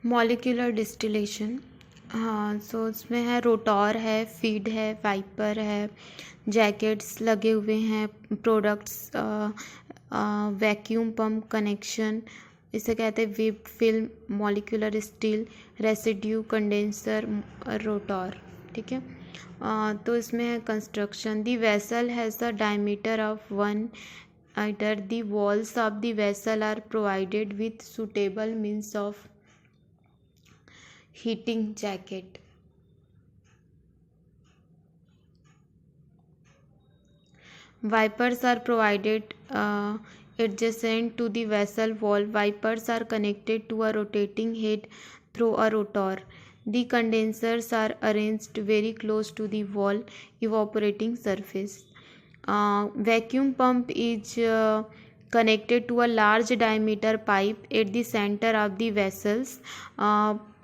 Molecular distillation. हाँ, सो उसमें है रोटोर है, फीड है, वाइपर है, जैकेट्स लगे हुए हैं, प्रोडक्ट्स, वैक्यूम पंप कनेक्शन, इसे कहते हैं wiped film, molecular still, residue, condenser, rotor. ठीक है। तो इसमें है construction. The vessel has the diameter of 1 metre. The walls of the vessel are provided with suitable means of heating jacket. Wipers are provided adjacent to the vessel wall. Wipers are connected to a rotating head through a rotor. The condensers are arranged very close to the wall evaporating surface. Vacuum pump is connected to a large diameter pipe at the center of the vessels.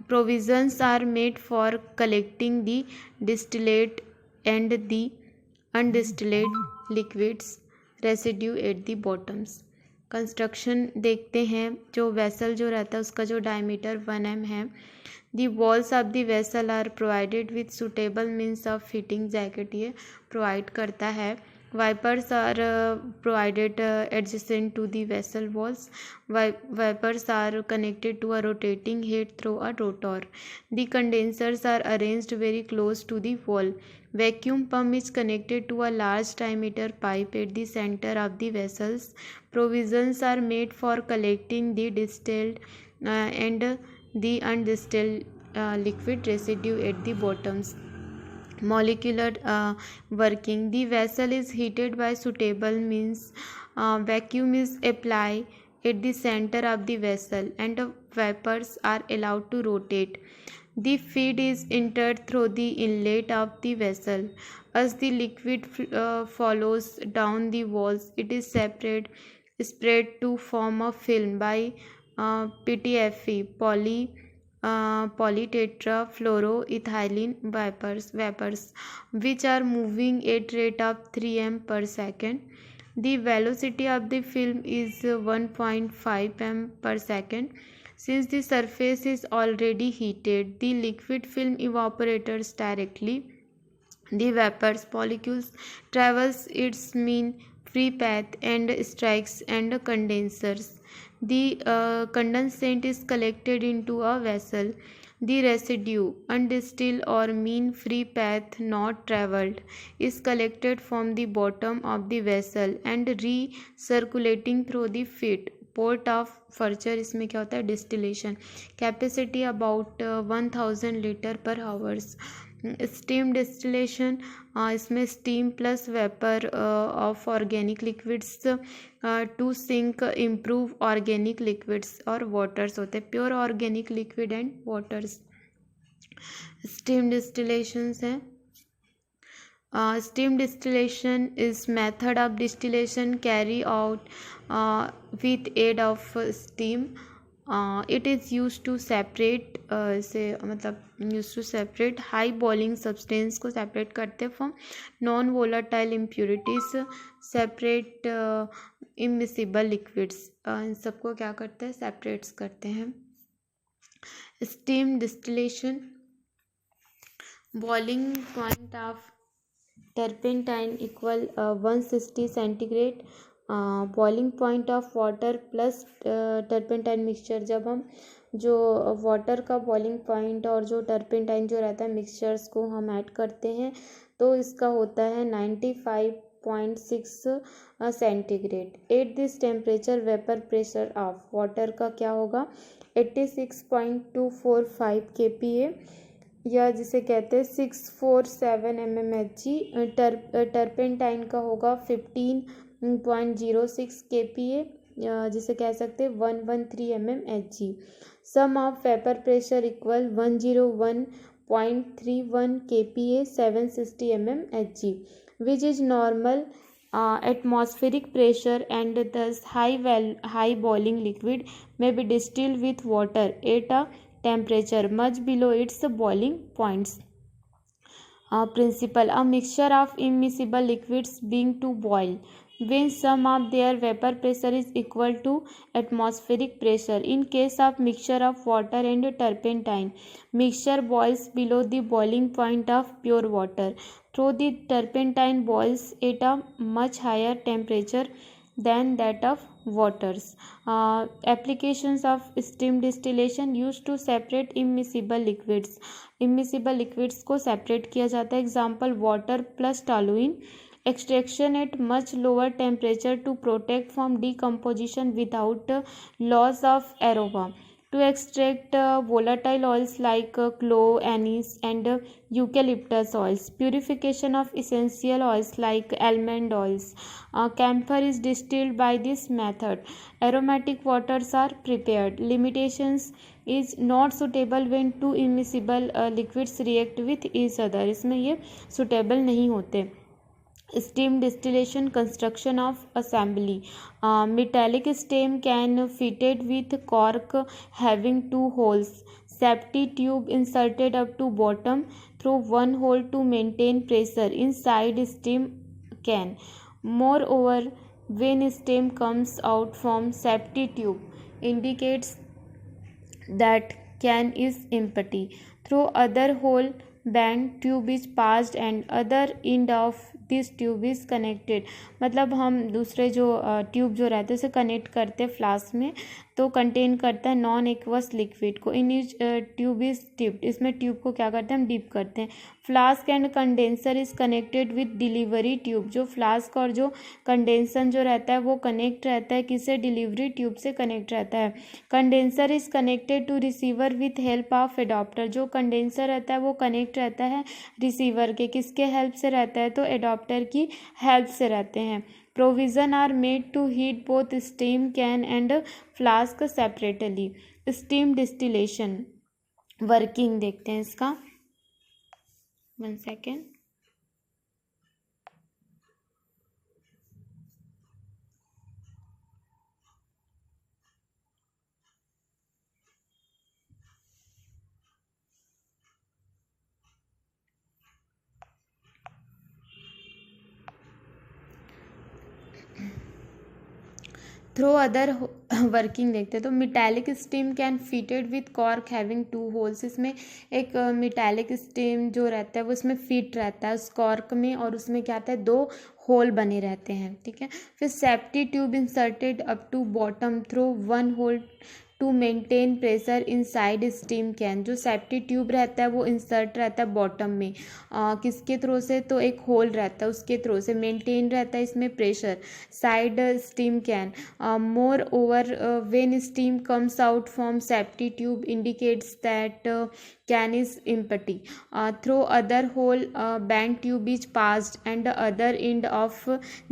Provisions are made for collecting the distillate and the undistilled liquids residue at the bottoms. Construction देखते हैं। जो vessel जो रहता है उसका जो diameter 1 mm है। The walls of the vessel are provided with suitable means of fitting jacket, ये प्रोवाइड करता है। Wipers are provided adjacent to the vessel walls. Wipers are connected to a rotating head through a rotor. The condensers are arranged very close to the wall. Vacuum pump is connected to a large diameter pipe at the center of the vessels. Provisions are made for collecting the distilled and the undistilled liquid residue at the bottoms. Molecular working. The vessel is heated by suitable means. Vacuum is applied at the center of the vessel and vapors are allowed to rotate. The feed is entered through the inlet of the vessel. As the liquid follows down the walls, it is spread to form a film by PTFE, polytetrafluoroethylene vapors, which are moving at rate of 3 m per second. The velocity of the film is 1.5 m per second. Since the surface is already heated, the liquid film evaporates directly. The vapors molecules travels its mean free path and strikes and condensers. The condensate is collected into a vessel. The residue, undistilled or mean free path not travelled, is collected from the bottom of the vessel and recirculating through the feed. Port of फर्चर, इसमें क्या होता है distillation. Capacity about 1000 litre per hours. Steam distillation, इसमें steam plus vapour of organic liquids to sink improve organic liquids और waters होते हैं, pure organic liquid and waters. Steam distillations हैं। Steam distillation is method of distillation carry out with aid of steam. It is used to separate से मतलब used to separate high boiling substance को separate करते हैं from non volatile impurities, separate immiscible liquids, इन सबको क्या करते हैं separates करते हैं। Steam distillation, boiling point of turpentine equal 160 centigrade. Boiling point of water plus turpentine mixture, जब हम जो वाटर का बॉइलिंग पॉइंट और जो टर्पेंटाइन जो रहता है मिक्सचर्स को हम ऐड करते हैं तो इसका होता है 95.6 centigrade. At this temperature vapour pressure of water का क्या होगा 86.245 kPa, या जिसे कहते हैं 647 mmHg। टर्पेंटाइन का होगा 15.06 kPa, जिसे कह सकते हैं 113 mmHg। Sum of vapour pressure equal 101.31 kPa 760 mmHg, which is normal atmospheric pressure, and thus high boiling liquid may be distilled with water at a temperature much below its boiling points. principle. A mixture of immiscible liquids being to boil when sum of their vapor pressure is equal to atmospheric pressure. In case of mixture of water and turpentine, mixture boils below the boiling point of pure water, though the turpentine boils at a much higher temperature than that of waters. Applications of steam distillation used to separate immiscible liquids. Immiscible liquids को separate किया जाता है. Example water plus toluene. Extraction at much lower temperature to protect from decomposition without loss of aroma. To extract volatile oils like clove, anise and eucalyptus oils. Purification of essential oils like almond oils. Camphor is distilled by this method. Aromatic waters are prepared. Limitations is not suitable when two immiscible liquids react with each other. इसमें ये suitable नहीं होते. Steam distillation, construction of assembly. Metallic stem can fitted with cork having two holes. Safety tube inserted up to bottom through one hole to maintain pressure inside steam can. Moreover, when steam comes out from safety tube, indicates that can is empty. Through other hole band tube is passed and other end of this tube is connected. मतलब हम दूसरे जो tube जो रहते हैं उसे connect करते हैं फ्लास्क में, तो कंटेन करता है नॉन एक्वस लिक्विड को. इन इज ट्यूब इज डिप्ड. इसमें ट्यूब को क्या करते हैं, हम डिप करते हैं. Flask and condenser is connected with delivery tube. जो फ्लास्क और जो कंडेंसर जो रहता है वो कनेक्ट रहता है किससे, डिलीवरी ट्यूब से कनेक्ट रहता है. Condenser is connected to receiver with help of adaptor. जो कंडेंसर रहता है वो कनेक्ट रहता है रिसीवर के किसके हेल्प से रहता है, तो एडाप्टर की हेल्प से रहते हैं. Provision are made to heat both steam can and flask separately. Steam distillation working देखते हैं इसका. 1 second. थ्रो अदर वर्किंग देखते हैं. तो metallic steam can fitted with cork having two holes. इसमें एक मिटैलिक स्टीम जो रहता है वो इसमें फिट रहता है उस कॉर्क में, और उसमें क्या आता है, 2 होल बने रहते हैं. ठीक है. फिर safety tube inserted up to bottom through 1 hole to maintain pressure inside steam can. जो सेफ्टी ट्यूब रहता है वो इंसर्ट रहता है बॉटम में, किसके थ्रू से, तो एक होल रहता है उसके थ्रू से मेंटेन रहता है इसमें pressure side steam can. More over when steam comes out from safety tube indicates that can is empty. Through other hole band tube is passed and the other end of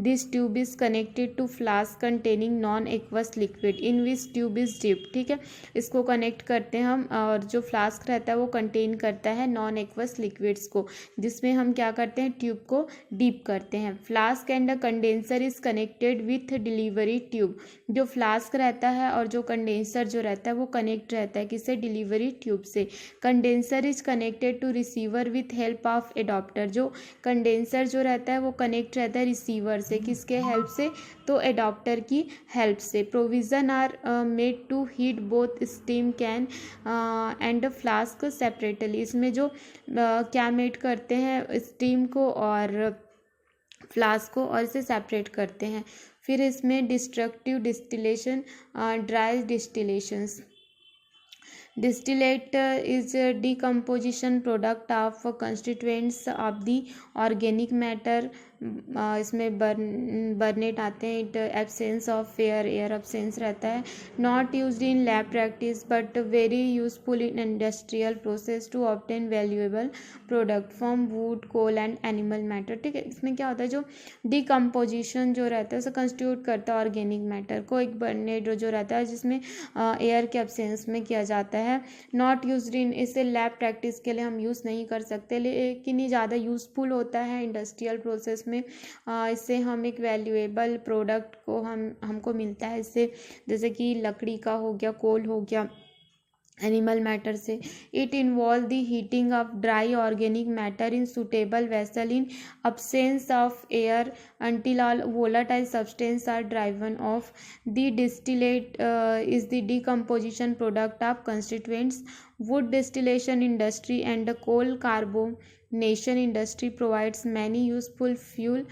this tube is connected to flask containing non aqueous liquid in which tube is dipped. ठीक है, इसको connect करते हैं हम, और जो flask रहता है वो कंटेन करता है नॉन एक्वस लिक्विड्स को, जिसमें हम क्या करते हैं, ट्यूब को डीप करते हैं. Flask and condenser is connected with delivery tube. जो फ्लास्क रहता है और जो कंडेंसर जो रहता है वो कनेक्ट रहता है किससे, डिलीवरी ट्यूब से. Condenser is connected to receiver with help of adaptor. जो कंडेंसर जो रहता है वो कनेक्ट रहता है रिसीवर से किसके हेल्प से, तो एडाप्टर की हेल्प से. Provision are made to heat both steam can and flask separately. इसमें जो क्या मेड करते हैं, स्टीम को और फ्लास्क को, और इसे सेपरेट करते हैं. फिर इसमें destructive distillation, dry distillations. Distillate is a decomposition product of constituents of the organic matter. इसमें बर्नेट आते हैं. It absence of air absence रहता है. Not used in lab practice but very useful in industrial process to obtain valuable product from wood, coal and animal matter. ठीक है, इसमें क्या होता है, जो डिकम्पोजिशन जो रहता है उसे कंस्टिट्यूट करता है ऑर्गेनिक मैटर को. एक बर्नेट जो रहता है जिसमें एयर के एब्सेंस में किया जाता है. नॉट यूज्ड इन, इसे लैब प्रैक्टिस के लिए हम यूज़ नहीं कर सकते, लेकिन ये ज़्यादा यूज़फुल होता है इंडस्ट्रियल प्रोसेस में. इससे हम एक वैल्यूएबल प्रोडक्ट को हमको मिलता है इससे, जैसे कि लकड़ी का हो गया, कोल हो गया, एनिमल मैटर से। It involve the heating of dry organic matter in suitable vessel in absence of air until all volatile substances are driven off. The distillate is the decomposition product of constituents. Wood distillation industry and the coal carbonation industry provides many useful fuel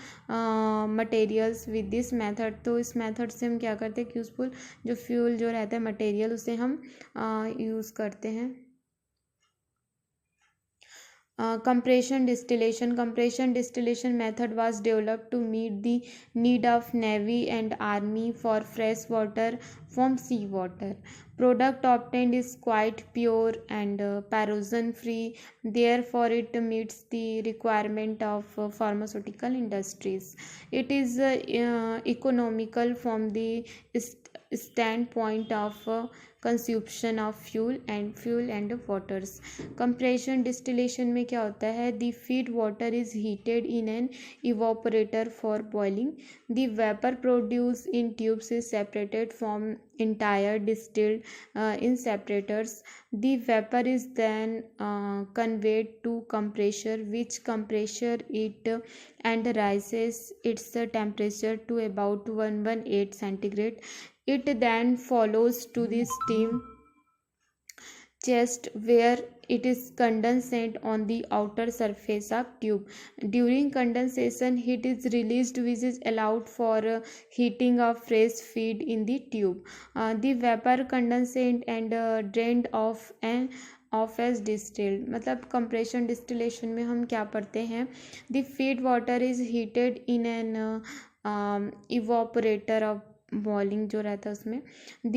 materials with this method. तो इस method से हम क्या करते हैं, useful जो fuel जो रहता है मटेरियल उसे हम यूज़ करते हैं। Compression distillation method was developed to meet the need of navy and army for fresh water from sea water. Product obtained is quite pure and corrosion free, therefore it meets the requirement of pharmaceutical industries. It is economical from the standpoint of consumption of fuel and waters. Compression distillation में क्या होता है, the feed water is heated in an evaporator for boiling. The vapour produce in tubes is separated from entire distilled in separators. The vapor is then conveyed to compressor, which compressor it and rises its temperature to about 118 centigrade. It then follows to the steam chest where it is condensate on the outer surface of tube. During condensation, heat is released which is allowed for heating of fresh feed in the tube. The vapor condensate and drained off and off as distilled. मतलब compression distillation में हम क्या पढ़ते हैं, the feed water is heated in an evaporator of boiling जो रहता है उसमें। The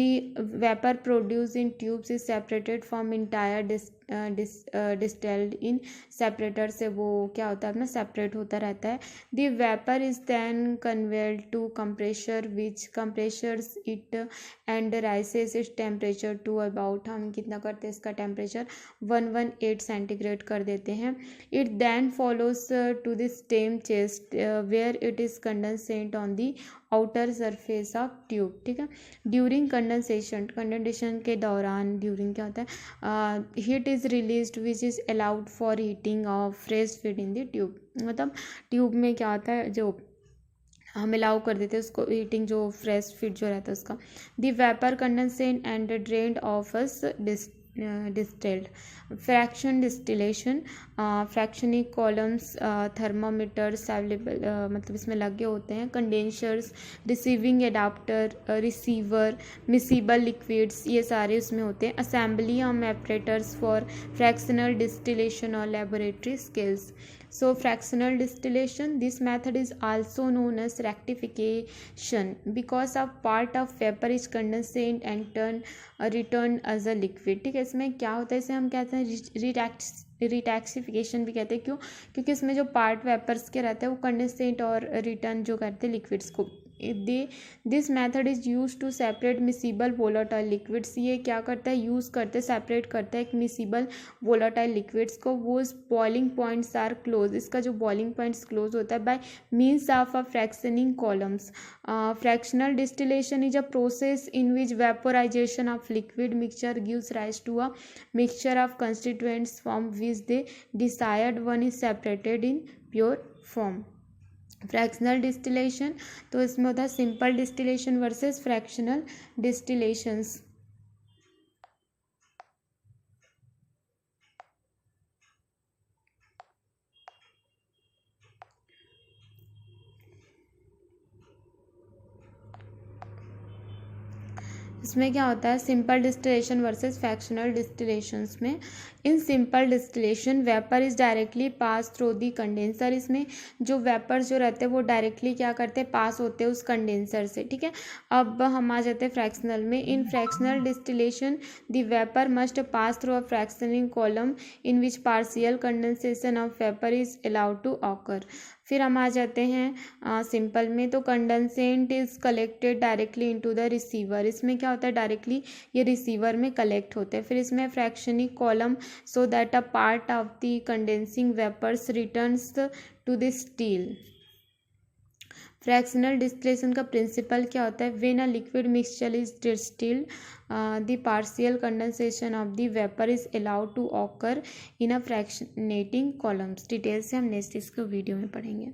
vapour produce in tubes is separated from entire distilled in separator से वो क्या होता है अपना सेपरेट होता रहता है। The vapour is then conveyed to compressor which compressors it and raises its temperature to about, हम कितना करते हैं इसका टेम्परेचर 118 सेंटीग्रेड कर देते हैं। It then follows to the stem chest where it is condensate on the outer surface of tube. ठीक है, ड्यूरिंग कंडेंसेशन के दौरान ड्यूरिंग क्या होता है, heat is released which is allowed for heating of fresh feed in the tube. मतलब tube में क्या होता है जो हम अलाउ कर देते हैं उसको हीटिंग, जो फ्रेश फीड जो रहता है उसका। The vapour condensate and drained off as distilled. Fraction distillation, fractionic columns thermometers available मतलब इसमें लगे होते हैं। Condensers, receiving adaptor, receiver, miscible liquids, ये सारे उसमें होते हैं। Assembly of apparatus for fractional distillation और laboratory skills. So fractional distillation, this method is also known as rectification because of part of vapor is condensate and return as a liquid। ठीक है, इसमें क्या होता है, इसे हम कहते हैं रिटैक्सिफिकेशन भी कहते हैं। क्यों, क्योंकि इसमें जो पार्ट वेपर्स के रहते हैं वो कंडेंसेट और रिटर्न जो करते हैं लिक्विड्स को। This method is use to separate miscible volatile liquids. ये क्या करता है, यूज़ करते सेपरेट करता है एक मिसिबल वोलाटाइल लिक्विड्स को। वो बॉइलिंग पॉइंट्स आर क्लोज, इसका जो बॉइलिंग पॉइंट्स क्लोज होता है by means of a fractioning columns. Fractional distillation is a process in which vaporisation of liquid mixture gives rise to a mixture of constituents from which the desired one is separated in pure form. Fractional distillation, तो इसमें होता है simple distillation versus fractional distillations. इसमें क्या होता है, simple distillation versus fractional distillations में। In simple distillation vapour is directly pass through the condenser. इसमें जो वेपर्स जो रहते हैं वो डायरेक्टली क्या करते हैं, पास होते हैं उस कंडेंसर से। ठीक है, अब हम आ जाते हैं फ्रैक्शनल में। In fractional distillation the vapour must pass through a fractioning column in which partial condensation of vapour is allowed to occur. फिर हम आ जाते हैं सिंपल में। तो condensate is collected directly into the receiver. इसमें क्या होता है, डायरेक्टली ये रिसीवर में कलेक्ट होते हैं। फिर इसमें फ्रैक्शनिक column so that a part of the condensing vapors returns to the still। Fractional distillation का प्रिंसिपल क्या होता है? When a liquid mixture is distilled the partial condensation of the vapour is allowed to occur in a fractionating columns. Detail से हम next इसको video में पढ़ेंगे।